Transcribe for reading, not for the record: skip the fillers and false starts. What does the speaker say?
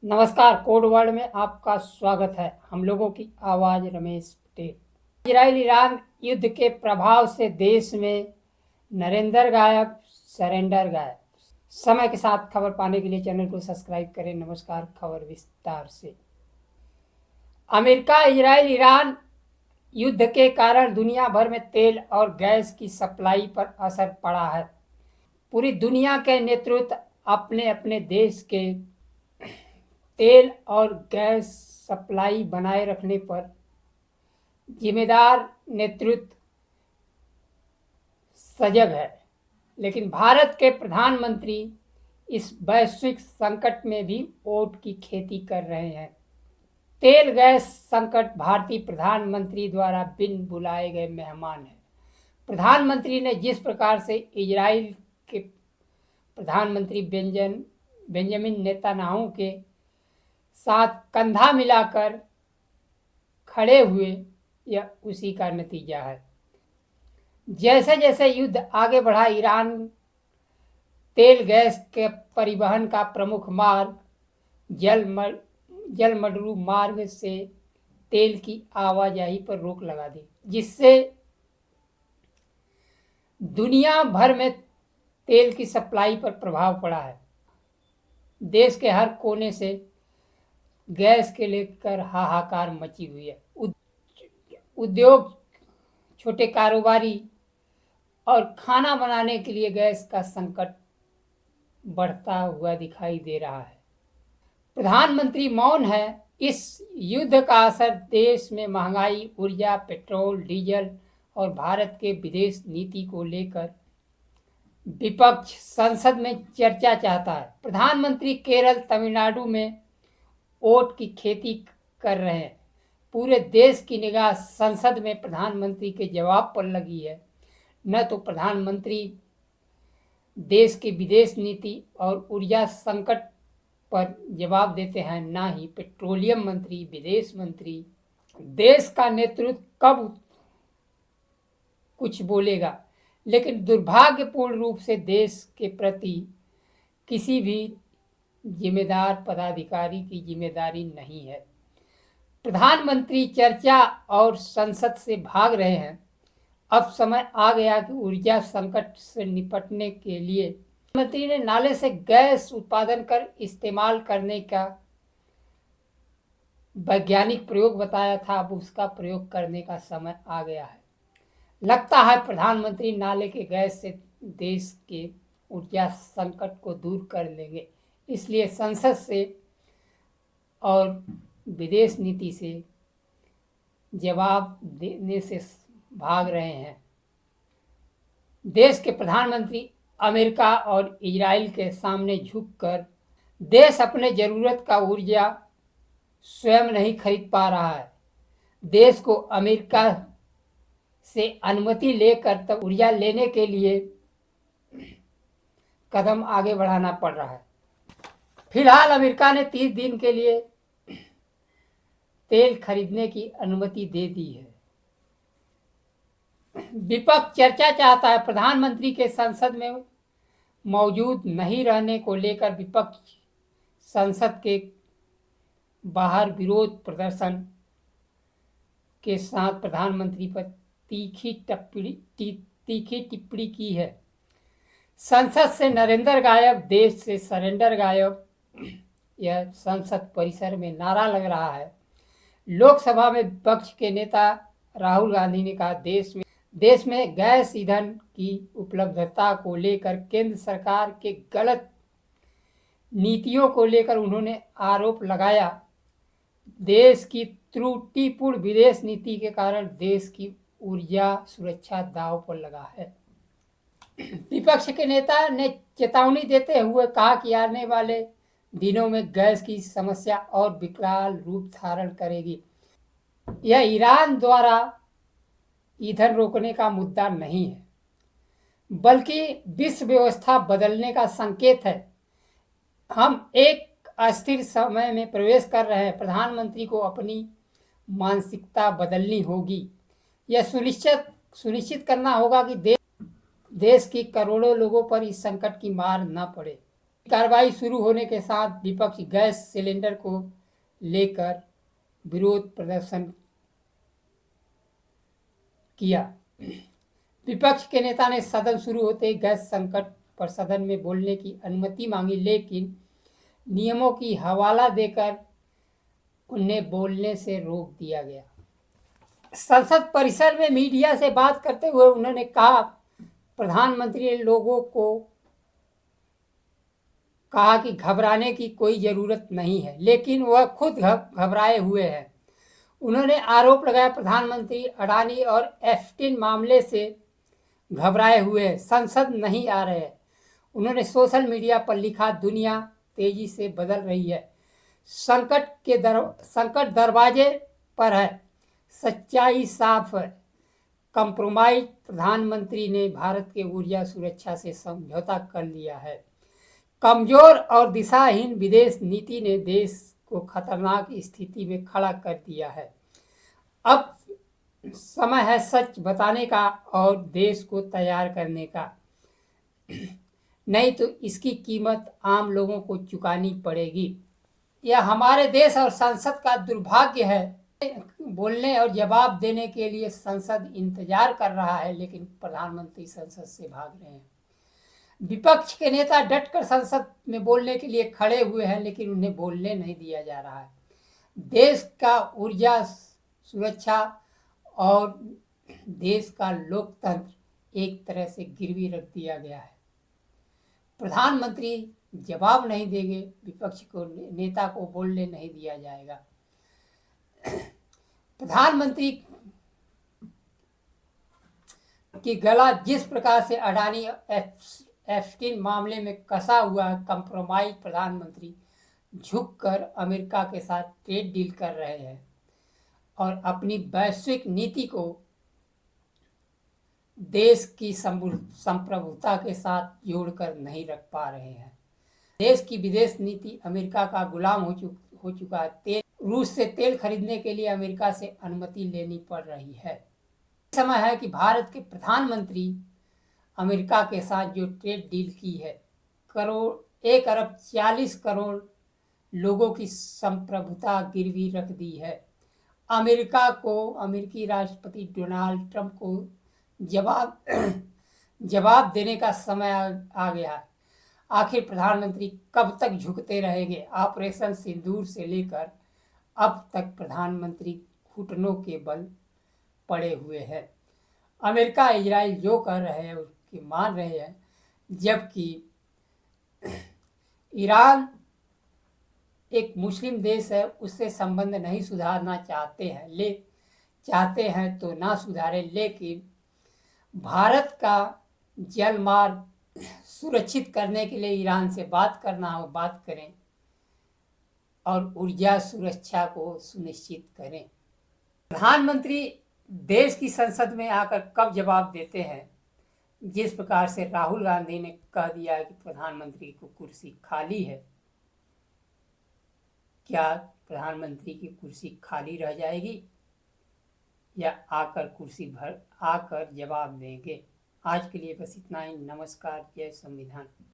नमस्कार, code world में आपका स्वागत है। हम लोगों की आवाज रमेश पटेल। इजराइल ईरान युद्ध के प्रभाव से देश में नरेंद्र गायब, सरेंडर गायब। समय के साथ खबर पाने के लिए चैनल को सब्सक्राइब करें। नमस्कार, खबर विस्तार से। अमेरिका इजराइल ईरान युद्ध के कारण दुनिया भर में तेल और गैस की सप्लाई पर असर पड़ा है। पूरी दुनिया के नेतृत्व अपने अपने देश के तेल और गैस सप्लाई बनाए रखने पर जिम्मेदार नेतृत्व सजग है, लेकिन भारत के प्रधानमंत्री इस वैश्विक संकट में भी ओट की खेती कर रहे हैं। तेल गैस संकट भारतीय प्रधानमंत्री द्वारा बिन बुलाए गए मेहमान है। प्रधानमंत्री ने जिस प्रकार से इजराइल के प्रधानमंत्री बेंजामिन नेतन्याहू के साथ कंधा मिलाकर खड़े हुए, यह उसी का नतीजा है। जैसे जैसे युद्ध आगे बढ़ा, ईरान तेल गैस के परिवहन का प्रमुख मार्ग जलमडरू मार्ग से तेल की आवाजाही पर रोक लगा दी, जिससे दुनिया भर में तेल की सप्लाई पर प्रभाव पड़ा है। देश के हर कोने से गैस के लेकर हाहाकार मची हुई है। उद्योग, छोटे कारोबारी और खाना बनाने के लिए गैस का संकट बढ़ता हुआ दिखाई दे रहा है। प्रधानमंत्री मौन है। इस युद्ध का असर देश में महंगाई, ऊर्जा, पेट्रोल, डीजल और भारत के विदेश नीति को लेकर विपक्ष संसद में चर्चा चाहता है। प्रधानमंत्री केरल, तमिलनाडु में ओट की खेती कर रहे हैं। पूरे देश की निगाह संसद में प्रधानमंत्री के जवाब पर लगी है। न तो प्रधानमंत्री देश की विदेश नीति और ऊर्जा संकट पर जवाब देते हैं, न ही पेट्रोलियम मंत्री, विदेश मंत्री। देश का नेतृत्व कब कुछ बोलेगा, लेकिन दुर्भाग्यपूर्ण रूप से देश के प्रति किसी भी जिम्मेदार पदाधिकारी की जिम्मेदारी नहीं है। प्रधानमंत्री चर्चा और संसद से भाग रहे हैं। अब समय आ गया कि ऊर्जा संकट से निपटने के लिए प्रधानमंत्री ने नाले से गैस उत्पादन कर इस्तेमाल करने का वैज्ञानिक प्रयोग बताया था। अब उसका प्रयोग करने का समय आ गया है। लगता है प्रधानमंत्री नाले के गैस से देश के ऊर्जा संकट को दूर कर लेंगे, इसलिए संसद से और विदेश नीति से जवाब देने से भाग रहे हैं। देश के प्रधानमंत्री अमेरिका और इजराइल के सामने झुककर देश अपने जरूरत का ऊर्जा स्वयं नहीं खरीद पा रहा है। देश को अमेरिका से अनुमति लेकर तब ऊर्जा लेने के लिए कदम आगे बढ़ाना पड़ रहा है। फिलहाल अमेरिका ने 30 दिन के लिए तेल खरीदने की अनुमति दे दी है। विपक्ष चर्चा चाहता है। प्रधानमंत्री के संसद में मौजूद नहीं रहने को लेकर विपक्ष संसद के बाहर विरोध प्रदर्शन के साथ प्रधानमंत्री पर तीखी टिप्पणी की है। संसद से नरेंद्र गायब, देश से सरेंडर गायब, यह संसद परिसर में नारा लग रहा है। लोकसभा में विपक्ष के नेता राहुल गांधी ने कहा, देश में गैस ईंधन की उपलब्धता को लेकर केंद्र सरकार के गलत नीतियों को लेकर उन्होंने आरोप लगाया। देश की त्रुटिपूर्ण विदेश नीति के कारण देश की ऊर्जा सुरक्षा दांव पर लगा है। विपक्ष के नेता ने चेतावनी देते हुए कहा कि आने वाले दिनों में गैस की समस्या और विकराल रूप धारण करेगी। यह ईरान द्वारा ईंधन रोकने का मुद्दा नहीं है, बल्कि विश्व व्यवस्था बदलने का संकेत है। हम एक अस्थिर समय में प्रवेश कर रहे हैं। प्रधानमंत्री को अपनी मानसिकता बदलनी होगी। यह सुनिश्चित करना होगा कि देश की करोड़ों लोगों पर इस संकट की मार न पड़े। कार्रवाई शुरू होने के साथ विपक्ष गैस सिलेंडर को लेकर विरोध प्रदर्शन किया। विपक्ष के नेता ने सदन शुरू होते ही गैस संकट पर सदन में बोलने की अनुमति मांगी, लेकिन नियमों की हवाला देकर उन्हें बोलने से रोक दिया गया। संसद परिसर में मीडिया से बात करते हुए उन्होंने कहा, प्रधानमंत्री ने लोगों को कहा कि घबराने की कोई जरूरत नहीं है, लेकिन वह खुद घबराए हुए हैं। उन्होंने आरोप लगाया, प्रधानमंत्री अडानी और एस्टिन मामले से घबराए हुए हैं, संसद नहीं आ रहे हैं। उन्होंने सोशल मीडिया पर लिखा, दुनिया तेजी से बदल रही है, संकट दरवाजे पर है, सच्चाई साफ है। कंप्रोमाइज प्रधानमंत्री ने भारत के ऊर्जा सुरक्षा से समझौता कर लिया है। कमजोर और दिशाहीन विदेश नीति ने देश को खतरनाक स्थिति में खड़ा कर दिया है। अब समय है सच बताने का और देश को तैयार करने का, नहीं तो इसकी कीमत आम लोगों को चुकानी पड़ेगी। यह हमारे देश और संसद का दुर्भाग्य है। बोलने और जवाब देने के लिए संसद इंतजार कर रहा है, लेकिन प्रधानमंत्री संसद से भाग रहे हैं। विपक्ष के नेता डटकर संसद में बोलने के लिए खड़े हुए हैं, लेकिन उन्हें बोलने नहीं दिया जा रहा है। देश का ऊर्जा सुरक्षा और देश का लोकतंत्र एक तरह से गिरवी रख दिया गया है। प्रधानमंत्री जवाब नहीं देंगे, विपक्ष को नेता को बोलने नहीं दिया जाएगा। प्रधानमंत्री की गला जिस प्रकार से अडानी एस्टिन मामले में कसा हुआ है, कंप्रोमाइज प्रधानमंत्री झुककर अमेरिका के साथ ट्रेड डील कर रहे हैं और अपनी वैश्विक नीति को देश की संप्रभुता के साथ जोड़कर नहीं रख पा रहे हैं। देश की विदेश नीति अमेरिका का गुलाम हो चुका है। रूस से तेल खरीदने के लिए अमेरिका से अनुमति लेनी पड़ रही है। समय है कि भारत के प्रधानमंत्री अमेरिका के साथ जो ट्रेड डील की है, 1 अरब 40 करोड़ लोगों की संप्रभुता गिरवी रख दी है। अमेरिका को, अमेरिकी राष्ट्रपति डोनाल्ड ट्रंप को जवाब देने का समय आ गया है। आखिर प्रधानमंत्री कब तक झुकते रहेंगे? ऑपरेशन सिंदूर से लेकर अब तक प्रधानमंत्री घुटनों के बल पड़े हुए हैं। अमेरिका इजराइल जो कर रहे हैं उसकी मान रहे हैं, जबकि ईरान एक मुस्लिम देश है, उससे संबंध नहीं सुधारना चाहते हैं तो ना सुधारे, लेकिन भारत का जलमार्ग सुरक्षित करने के लिए ईरान से बात करना हो, बात करें और ऊर्जा सुरक्षा को सुनिश्चित करें। प्रधानमंत्री देश की संसद में आकर कब जवाब देते हैं? जिस प्रकार से राहुल गांधी ने कह दिया है कि प्रधानमंत्री को कुर्सी खाली है, क्या प्रधानमंत्री की कुर्सी खाली रह जाएगी या आकर जवाब देंगे? आज के लिए बस इतना ही। नमस्कार, जय संविधान।